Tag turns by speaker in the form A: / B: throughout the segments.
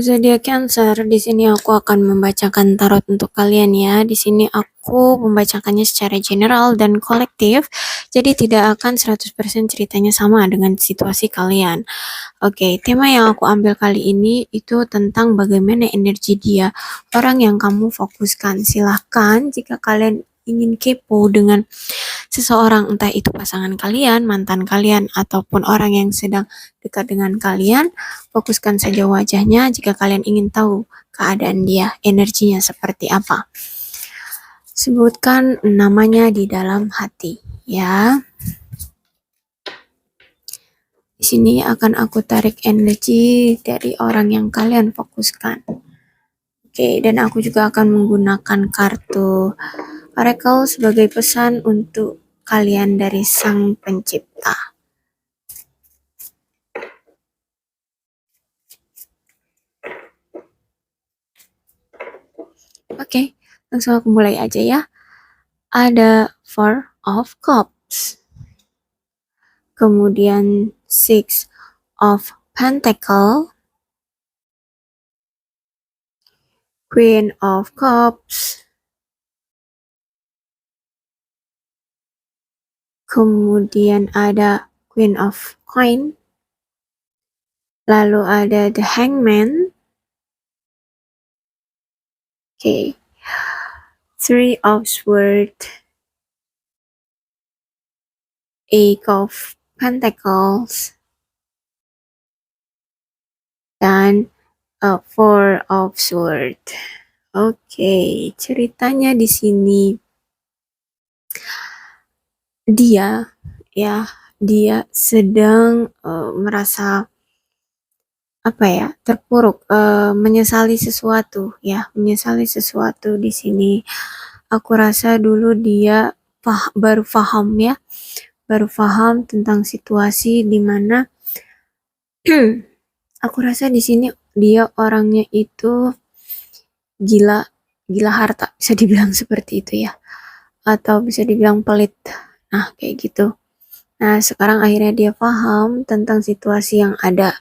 A: zodiak Cancer, di sini aku akan membacakan tarot untuk kalian ya. Di sini aku membacakannya secara general dan kolektif, jadi tidak akan 100% ceritanya sama dengan situasi kalian. Oke, tema yang aku ambil kali ini itu tentang bagaimana energi dia, orang yang kamu fokuskan. Silahkan jika kalian ingin kepo dengan seseorang, entah itu pasangan kalian, mantan kalian, ataupun orang yang sedang dekat dengan kalian, fokuskan saja wajahnya jika kalian ingin tahu keadaan dia, energinya seperti apa. Sebutkan namanya di dalam hati, ya. Di sini akan aku tarik energi dari orang yang kalian fokuskan. Oke, dan aku juga akan menggunakan kartu Oracle sebagai pesan untuk kalian dari Sang Pencipta. Oke, langsung aku mulai aja ya. Ada Four of Cups, kemudian Six of Pentacles, Queen of Cups, kemudian ada Queen of Coins, lalu ada The Hangman, oke, Three of Swords, Eight of Pentacles, dan Four of Swords. Oke, ceritanya di sini dia sedang merasa terpuruk, menyesali sesuatu menyesali sesuatu di sini. Aku rasa dulu dia baru paham tentang situasi di mana aku rasa di sini dia orangnya itu gila harta, bisa dibilang seperti itu ya, atau bisa dibilang pelit. Nah, kayak gitu. Nah, sekarang akhirnya dia paham tentang situasi yang ada,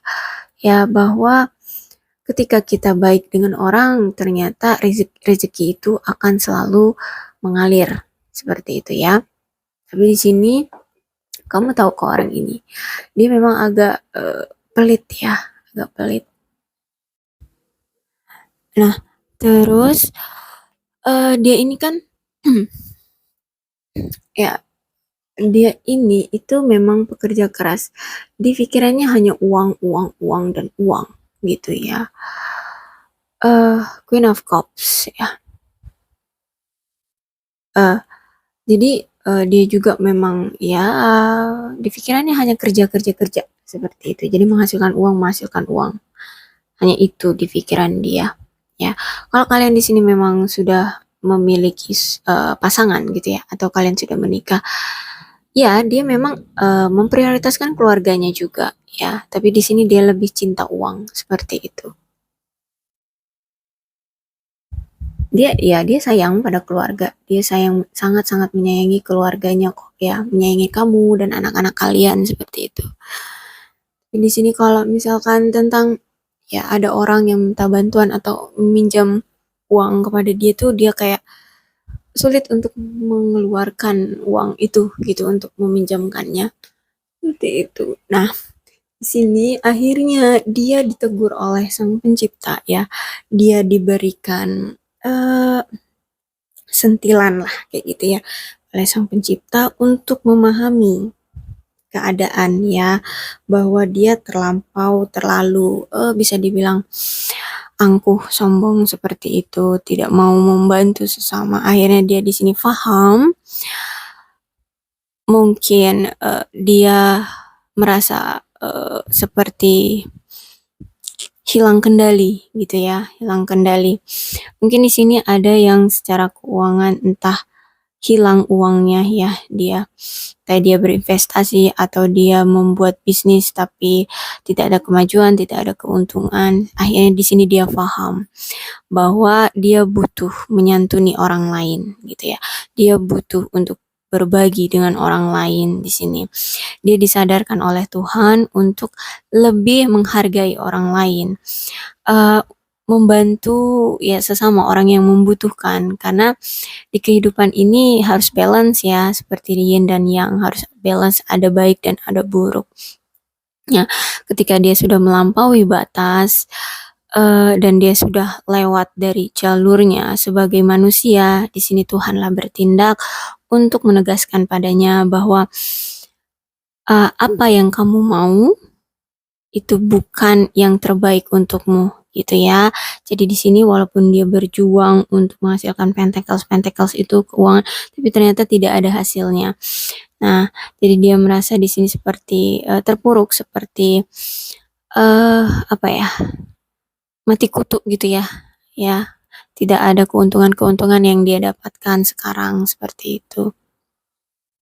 A: ya, bahwa ketika kita baik dengan orang, ternyata rezeki itu akan selalu mengalir, seperti itu ya. Tapi di sini kamu tahu ke orang ini, dia memang agak pelit ya, agak pelit. Nah, terus dia ini kan ya, dia ini itu memang pekerja keras. Di pikirannya hanya uang dan uang gitu ya. Queen of Cups ya. Jadi dia juga memang ya di pikirannya hanya kerja seperti itu. Jadi menghasilkan uang. Hanya itu di pikiran dia. Ya, kalau kalian di sini memang sudah memiliki pasangan gitu ya, atau kalian sudah menikah, ya dia memang memprioritaskan keluarganya juga ya. Tapi di sini dia lebih cinta uang, seperti itu. Dia sayang pada keluarga, dia sangat menyayangi keluarganya kok ya, menyayangi kamu dan anak-anak kalian, seperti itu. Di sini kalau misalkan tentang ya ada orang yang minta bantuan atau meminjam uang kepada dia tuh, dia kayak sulit untuk mengeluarkan uang itu gitu untuk meminjamkannya, seperti itu. Nah, di sini akhirnya dia ditegur oleh Sang Pencipta ya, dia diberikan sentilan lah kayak gitu ya oleh Sang Pencipta untuk memahami keadaan ya, bahwa dia terlalu bisa dibilang angkuh, sombong, seperti itu, tidak mau membantu sesama. Akhirnya dia di sini paham, mungkin dia merasa seperti hilang kendali gitu ya, hilang kendali. Mungkin di sini ada yang secara keuangan entah hilang uangnya ya, kayak dia berinvestasi atau dia membuat bisnis tapi tidak ada kemajuan, tidak ada keuntungan. Akhirnya di sini dia paham bahwa dia butuh menyantuni orang lain gitu ya. Dia butuh untuk berbagi dengan orang lain di sini. Dia disadarkan oleh Tuhan untuk lebih menghargai orang lain, uh, membantu ya sesama orang yang membutuhkan, karena di kehidupan ini harus balance ya, seperti yin dan yang, harus balance, ada baik dan ada buruk. Ya, ketika dia sudah melampaui batas dan dia sudah lewat dari jalurnya sebagai manusia, di sini Tuhanlah bertindak untuk menegaskan padanya bahwa apa yang kamu mau itu bukan yang terbaik untukmu, gitu ya. Jadi di sini walaupun dia berjuang untuk menghasilkan pentacles itu keuangan, tapi ternyata tidak ada hasilnya. Nah, jadi dia merasa di sini seperti terpuruk, seperti apa ya, mati kutu gitu ya, ya. Tidak ada keuntungan-keuntungan yang dia dapatkan sekarang, seperti itu.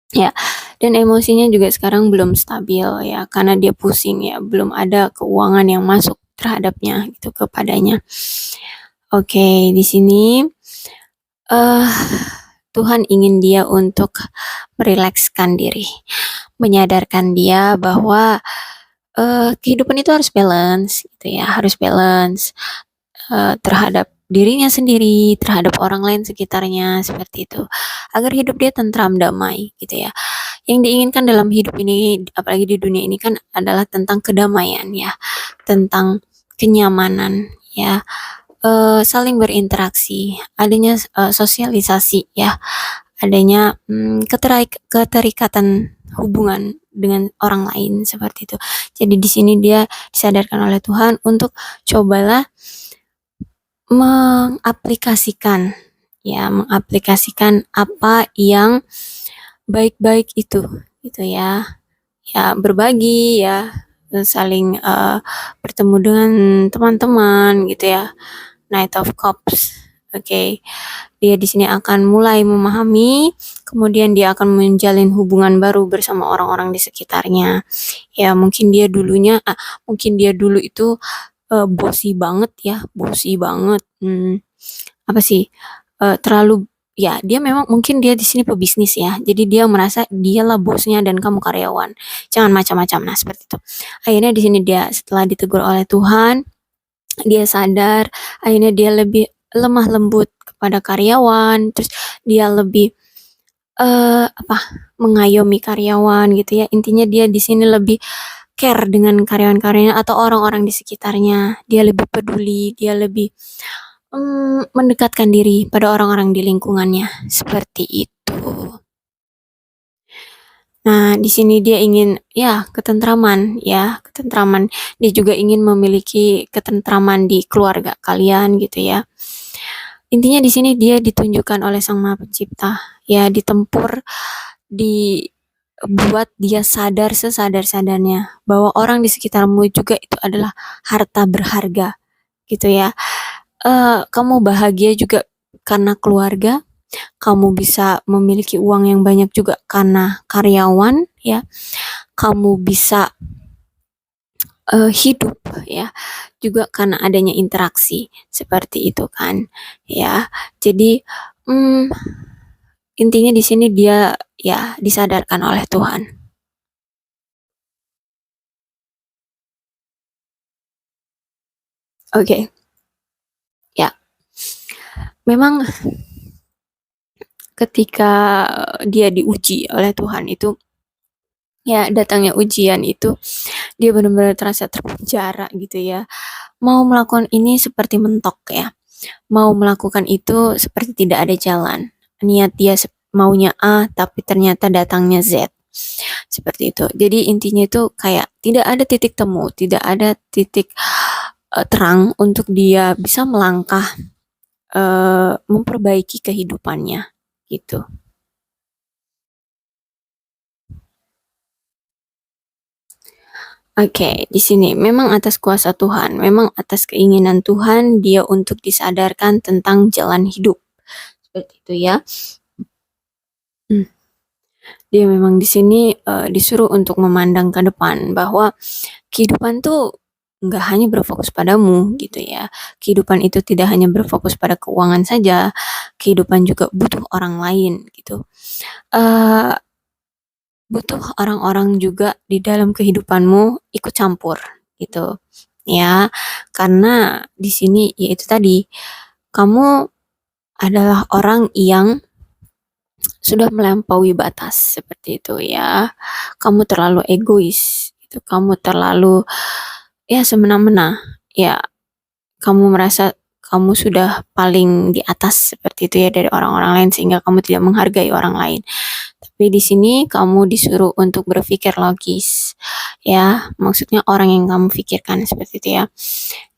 A: Ya, dan emosinya juga sekarang belum stabil ya, karena dia pusing ya, belum ada keuangan yang masuk terhadapnya gitu kepadanya. Oke, di sini Tuhan ingin dia untuk merilekskan diri, menyadarkan dia bahwa kehidupan itu harus balance gitu ya, harus balance terhadap dirinya sendiri, terhadap orang lain sekitarnya, seperti itu, agar hidup dia tentram, damai gitu ya. Yang diinginkan dalam hidup ini, apalagi di dunia ini kan, adalah tentang kedamaian ya, tentang kenyamanan ya, saling berinteraksi, adanya sosialisasi ya, adanya keterikatan hubungan dengan orang lain, seperti itu. Jadi di sini dia disadarkan oleh Tuhan untuk cobalah mengaplikasikan apa yang baik-baik itu gitu ya. Ya, berbagi ya, saling bertemu dengan teman-teman gitu ya. Knight of Cups. Oke. Dia di sini akan mulai memahami, kemudian dia akan menjalin hubungan baru bersama orang-orang di sekitarnya. Ya, mungkin dia dulu itu bossy banget ya, apa sih? Terlalu, ya, dia memang mungkin dia di sini pebisnis ya. Jadi dia merasa dialah bosnya dan kamu karyawan. Jangan macam-macam. Nah, seperti itu. Akhirnya di sini dia setelah ditegur oleh Tuhan, dia sadar, akhirnya dia lebih lemah lembut kepada karyawan, terus dia lebih mengayomi karyawan gitu ya. Intinya dia di sini lebih care dengan karyawan-karyawanya atau orang-orang di sekitarnya. Dia lebih peduli, dia lebih mendekatkan diri pada orang-orang di lingkungannya, seperti itu. Nah, di sini dia ingin ya ketentraman. Dia juga ingin memiliki ketentraman di keluarga kalian gitu ya. Intinya di sini dia ditunjukkan oleh Sang Maha Pencipta, ya, ditempur, dibuat dia sadar sesadar-sadarnya bahwa orang di sekitarmu juga itu adalah harta berharga, gitu ya. Kamu bahagia juga karena keluarga, kamu bisa memiliki uang yang banyak juga karena karyawan, ya. Kamu bisa hidup ya juga karena adanya interaksi, seperti itu kan ya. Jadi intinya di sini dia ya disadarkan oleh Tuhan. Oke. Ya, memang ketika dia diuji oleh Tuhan itu, ya, datangnya ujian itu, dia benar-benar terasa terpenjara gitu ya. Mau melakukan ini seperti mentok ya. Mau melakukan itu seperti tidak ada jalan. Niat dia maunya A, tapi ternyata datangnya Z. Seperti itu. Jadi intinya itu kayak tidak ada titik temu, tidak ada titik terang untuk dia bisa melangkah memperbaiki kehidupannya gitu. Oke, di sini memang atas kuasa Tuhan, memang atas keinginan Tuhan dia untuk disadarkan tentang jalan hidup. Seperti itu ya. Dia memang di sini disuruh untuk memandang ke depan bahwa kehidupan tuh nggak hanya berfokus padamu gitu ya. Kehidupan itu tidak hanya berfokus pada keuangan saja, kehidupan juga butuh orang lain gitu. Eh, Butuh orang-orang juga di dalam kehidupanmu ikut campur gitu ya. Karena di sini yaitu tadi kamu adalah orang yang sudah melampaui batas seperti itu ya. Kamu terlalu egois gitu. Kamu terlalu ya semena-mena. Ya, kamu merasa kamu sudah paling di atas seperti itu ya dari orang-orang lain sehingga kamu tidak menghargai orang lain. Tapi di sini kamu disuruh untuk berpikir logis. Ya, maksudnya orang yang kamu pikirkan seperti itu ya.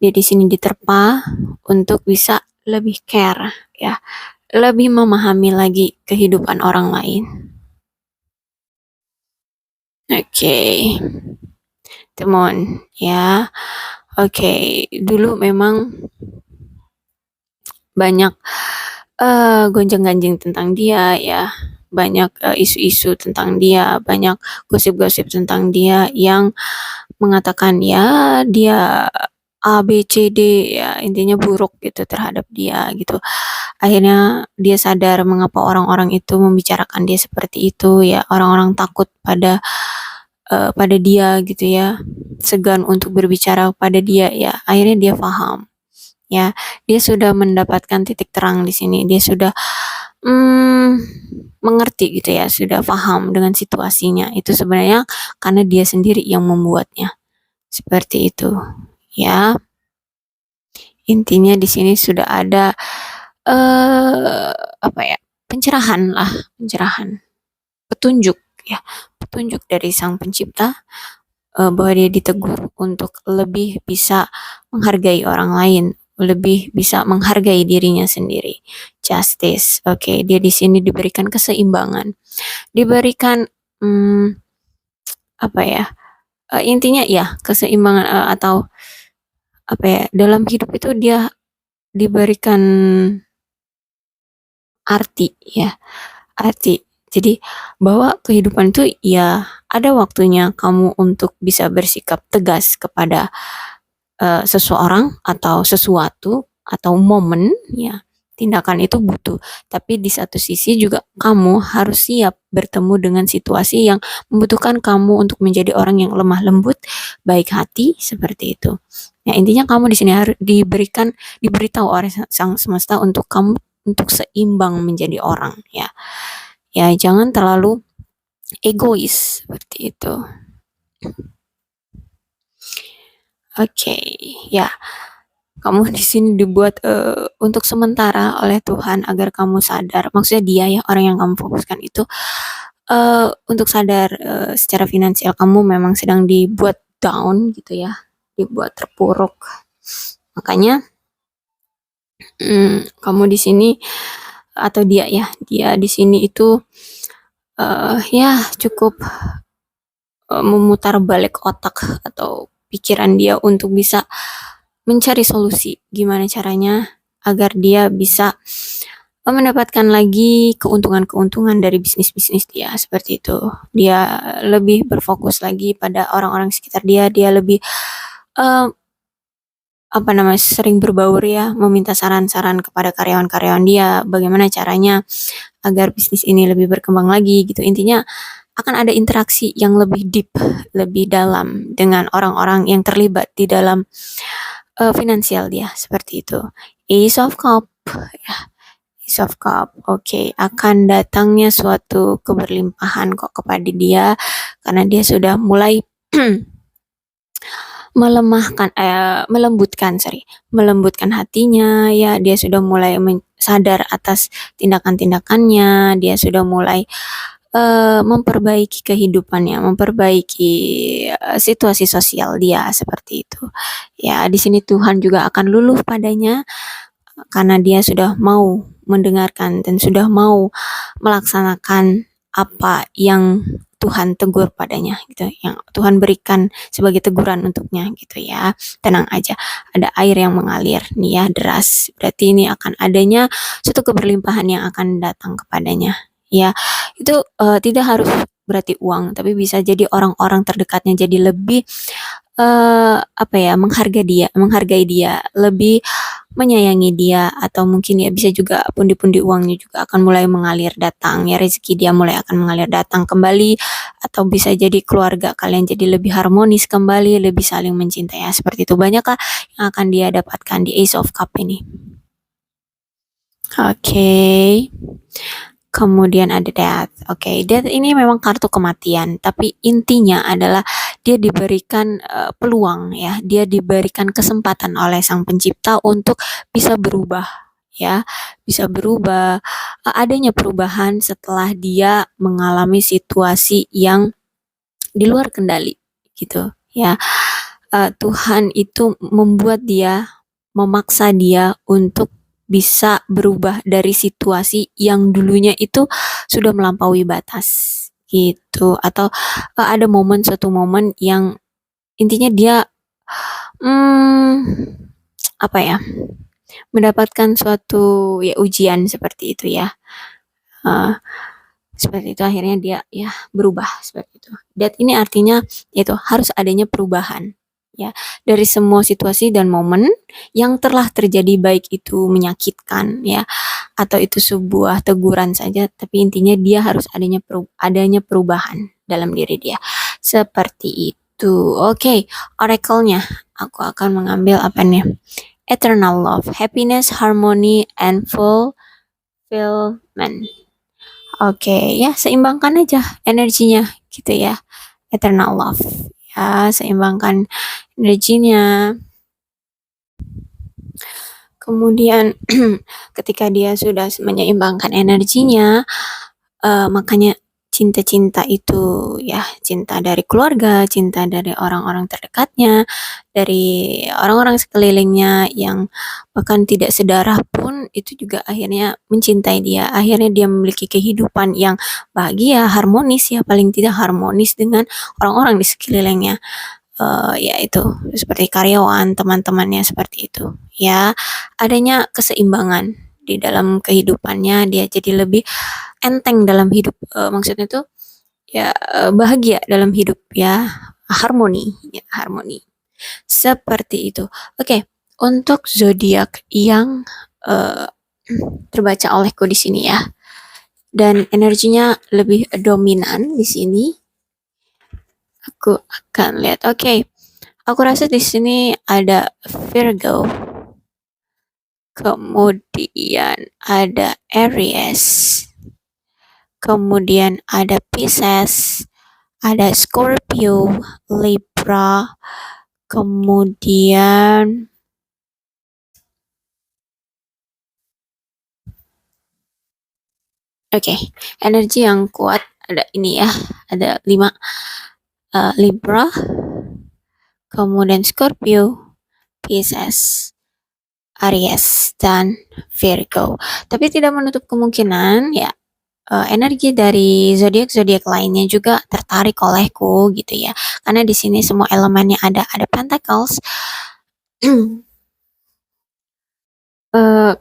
A: Dia di sini diterpa untuk bisa lebih care ya, lebih memahami lagi kehidupan orang lain. Oke, okay. Teman ya. Oke, okay. Dulu memang banyak gonjang-ganjing tentang dia ya, banyak isu-isu tentang dia, banyak gosip-gosip tentang dia yang mengatakan ya dia A B C D ya intinya buruk gitu terhadap dia gitu. Akhirnya dia sadar mengapa orang-orang itu membicarakan dia seperti itu ya, orang-orang takut pada dia gitu ya, segan untuk berbicara pada dia ya. Akhirnya dia paham ya, dia sudah mendapatkan titik terang di sini, dia sudah mengerti gitu ya, sudah paham dengan situasinya. Itu sebenarnya karena dia sendiri yang membuatnya seperti itu ya. Intinya di sini sudah ada apa ya, pencerahan lah, pencerahan, petunjuk ya, petunjuk dari sang pencipta bahwa dia ditegur untuk lebih bisa menghargai orang lain, lebih bisa menghargai dirinya sendiri. Justice, oke, okay. Dia di sini diberikan keseimbangan, diberikan apa ya? Intinya ya keseimbangan atau apa ya? Dalam hidup itu dia diberikan arti ya, arti. Jadi bahwa kehidupan itu ya ada waktunya kamu untuk bisa bersikap tegas kepada seseorang atau sesuatu atau momen ya, tindakan itu butuh, tapi di satu sisi juga kamu harus siap bertemu dengan situasi yang membutuhkan kamu untuk menjadi orang yang lemah lembut, baik hati seperti itu ya. Intinya kamu di sini harus diberitahu oleh sang semesta untuk kamu untuk seimbang menjadi orang ya. Ya jangan terlalu egois seperti itu. Oke, ya. Kamu di sini dibuat untuk sementara oleh Tuhan agar kamu sadar. Maksudnya dia ya, orang yang kamu fokuskan itu untuk sadar secara finansial kamu memang sedang dibuat down gitu ya, dibuat terpuruk. Makanya kamu di sini atau dia ya, dia di sini itu ya cukup memutar balik otak atau pikiran dia untuk bisa mencari solusi gimana caranya agar dia bisa mendapatkan lagi keuntungan-keuntungan dari bisnis-bisnis dia seperti itu. Dia lebih berfokus lagi pada orang-orang sekitar dia, dia lebih sering berbaur ya, meminta saran-saran kepada karyawan-karyawan dia bagaimana caranya agar bisnis ini lebih berkembang lagi gitu. Intinya akan ada interaksi yang lebih deep, lebih dalam dengan orang-orang yang terlibat di dalam finansial dia seperti itu. Ace of Cup ya, Ace of Cup. Oke, akan datangnya suatu keberlimpahan kok kepada dia karena dia sudah mulai melembutkan hatinya ya. Dia sudah mulai sadar atas tindakan-tindakannya, dia sudah mulai memperbaiki kehidupannya, memperbaiki situasi sosial dia seperti itu. Ya, di sini Tuhan juga akan luluh padanya karena dia sudah mau mendengarkan dan sudah mau melaksanakan apa yang Tuhan tegur padanya gitu, yang Tuhan berikan sebagai teguran untuknya gitu ya. Tenang aja, ada air yang mengalir nih ya, deras. Berarti ini akan adanya suatu keberlimpahan yang akan datang kepadanya. Ya, itu tidak harus berarti uang, tapi bisa jadi orang-orang terdekatnya jadi lebih menghargai dia, lebih menyayangi dia, atau mungkin ya bisa juga pundi-pundi uangnya juga akan mulai mengalir datang, ya rezeki dia mulai akan mengalir datang kembali, atau bisa jadi keluarga kalian jadi lebih harmonis kembali, lebih saling mencintai, ya seperti itu. Banyakkah yang akan dia dapatkan di Ace of Cup ini? Oke. Kemudian ada death. Oke, death ini memang kartu kematian, tapi intinya adalah dia diberikan peluang ya, dia diberikan kesempatan oleh Sang Pencipta untuk bisa berubah ya, bisa berubah. Adanya perubahan setelah dia mengalami situasi yang di luar kendali gitu ya. Tuhan itu membuat dia, memaksa dia untuk bisa berubah dari situasi yang dulunya itu sudah melampaui batas gitu, atau ada suatu momen yang intinya dia hmm, apa ya, mendapatkan suatu ya ujian seperti itu ya. Uh, Seperti itu akhirnya dia ya berubah seperti itu. Dan ini artinya itu harus adanya perubahan ya dari semua situasi dan momen yang telah terjadi, baik itu menyakitkan ya atau itu sebuah teguran saja, tapi intinya dia harus adanya perubahan dalam diri dia seperti itu. Oke, oracle-nya aku akan mengambil apa nih? Eternal love, happiness, harmony, and fulfillment. Oke, ya seimbangkan aja energinya gitu ya. Eternal love. Ya, seimbangkan energinya. Kemudian ketika dia sudah menyeimbangkan energinya, makanya cinta-cinta itu ya, cinta dari keluarga, cinta dari orang-orang terdekatnya, dari orang-orang sekelilingnya yang bahkan tidak sedarah pun itu juga akhirnya mencintai dia. Akhirnya dia memiliki kehidupan yang bahagia, harmonis ya, paling tidak harmonis dengan orang-orang di sekelilingnya. Ya itu seperti karyawan, teman-temannya seperti itu. Ya, adanya keseimbangan di dalam kehidupannya, dia jadi lebih enteng dalam hidup. Maksudnya tuh ya bahagia dalam hidup ya, harmoni ya, harmoni. Seperti itu. Oke, untuk zodiak yang uh, terbaca olehku di sini ya. Dan energinya lebih dominan di sini. Aku akan lihat. Oke. Aku rasa di sini ada Virgo. Kemudian ada Aries. Kemudian ada Pisces, ada Scorpio, Libra, kemudian energi yang kuat ada ini ya, ada 5 Libra, kemudian Scorpio, Pisces, Aries, dan Virgo. Tapi tidak menutup kemungkinan ya energi dari zodiak-zodiak lainnya juga tertarik olehku gitu ya. Karena di sini semua elemennya ada Pentacles,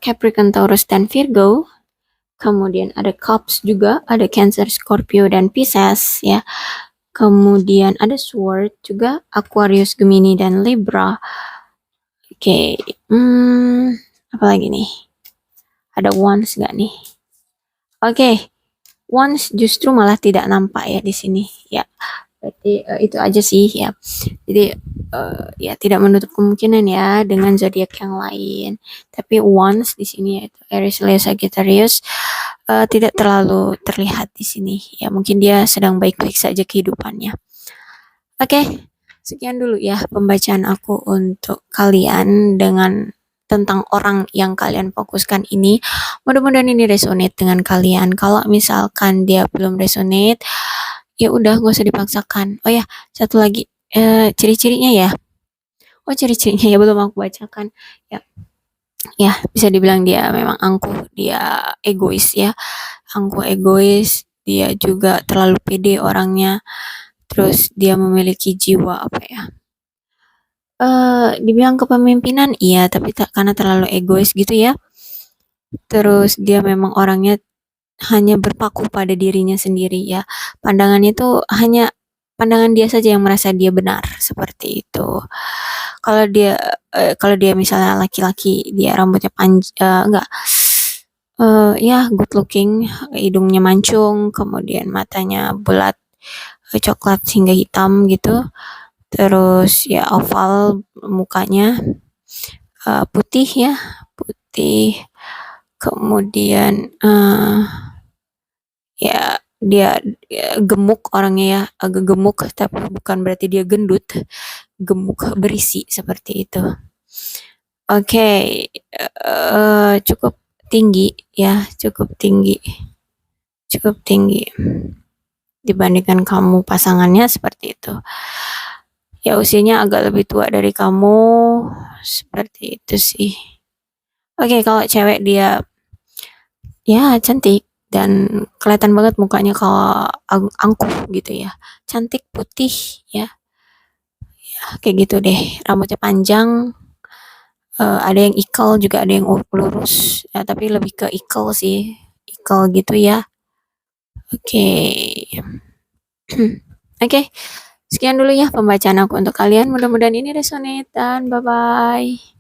A: Capricorn, Taurus, dan Virgo. Kemudian ada Cups juga, ada Cancer, Scorpio, dan Pisces ya. Kemudian ada Sword juga, Aquarius, Gemini, dan Libra. Oke, apa lagi nih? Ada Wands gak nih? Oke, Wands justru malah tidak nampak ya di sini ya. Berarti itu aja sih ya. Jadi ya tidak menutup kemungkinan ya dengan zodiak yang lain. Tapi Wands di sini yaitu Aries, Leo, Sagittarius tidak terlalu terlihat di sini. Ya mungkin dia sedang baik-baik saja kehidupannya. Oke, sekian dulu ya pembacaan aku untuk kalian dengan tentang orang yang kalian fokuskan ini. Mudah-mudahan ini resonate dengan kalian. Kalau misalkan dia belum resonate, ya udah gak usah dipaksakan. Oh ya, satu lagi ciri-cirinya ya. Oh, ciri-cirinya ya belum aku bacakan. Ya, ya bisa dibilang dia memang angkuh, dia egois ya. Angkuh, egois, dia juga terlalu pede orangnya. Terus dia memiliki jiwa apa ya? Dibilang kepemimpinan iya, tapi karena terlalu egois gitu ya. Terus dia memang orangnya hanya berpaku pada dirinya sendiri ya. Pandangannya tuh hanya pandangan dia saja yang merasa dia benar, seperti itu. Kalau dia misalnya laki-laki, dia rambutnya panjang, enggak, ya good looking, hidungnya mancung, kemudian matanya bulat, coklat hingga hitam gitu, terus ya oval mukanya, putih ya, putih, kemudian ya dia gemuk orangnya ya, agak gemuk, tapi bukan berarti dia gendut, gemuk berisi seperti itu. Oke, cukup tinggi ya, cukup tinggi dibandingkan kamu pasangannya, seperti itu. Ya usianya agak lebih tua dari kamu, seperti itu sih. Oke, kalau cewek dia ya cantik dan kelihatan banget mukanya kalau angkuh gitu ya, cantik putih ya, kayak gitu deh, rambutnya panjang, ada yang ikal juga, ada yang lurus ya, tapi lebih ke ikal sih, ikal gitu ya. Oke. Oke, sekian dulu ya pembacaan aku untuk kalian, mudah-mudahan ini resonate dan bye bye.